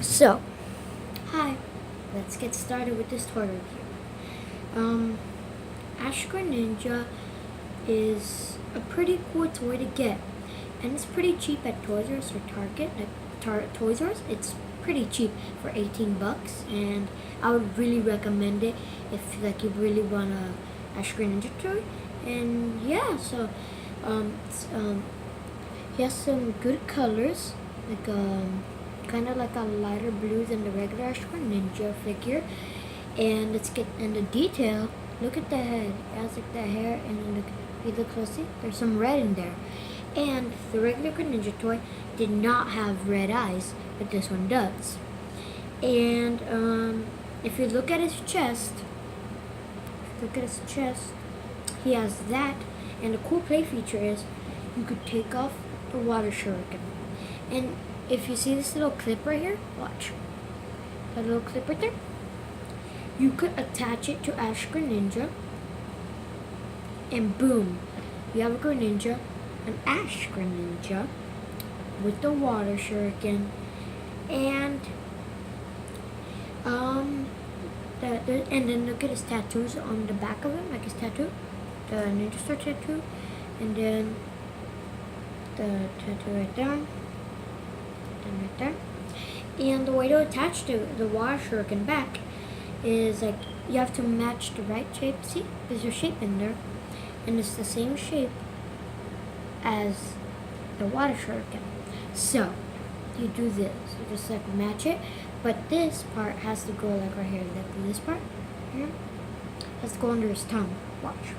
So, hi, let's get started with this toy review. Ash Greninja is a pretty cool toy to get, and it's pretty cheap at Toys R Us or Target. Toys R Us, it's pretty cheap for 18 bucks, and I would really recommend it if you really want a Ash Greninja toy. And yeah, so he has some good colors, kind of like a lighter blue than the regular Ash Greninja figure. And the detail. Look at the head. It has like the hair, and then if you look closely, there's some red in there. And the regular Greninja toy did not have red eyes, but this one does. And if you look at his chest, he has that. And the cool play feature is you could take off the water shuriken. And if you see this little clip right here, watch. That little clip right there. You could attach it to Ash Greninja, and boom, you have a Greninja, an Ash Greninja, with the water shuriken, and and then look at his tattoos on the back of him, like his tattoo, the Ninja Star tattoo, and then the tattoo right there, and right there. And the way to attach the water shuriken back is like you have to match the right shape. See, there's a shape in there, and it's the same shape as the water shuriken. So you do this, you just like match it, but this part has to go like right here, like this part here has to go under his tongue. Watch,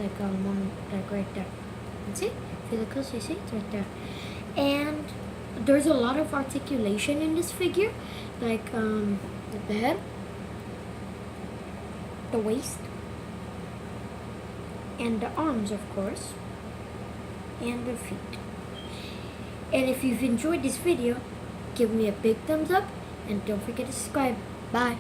like right there. And see, if you look closely, see it's right there. And there's a lot of articulation in this figure, like the head, the waist, and the arms, of course, and the feet. And if you've enjoyed this video, give me a big thumbs up, and don't forget to subscribe. Bye.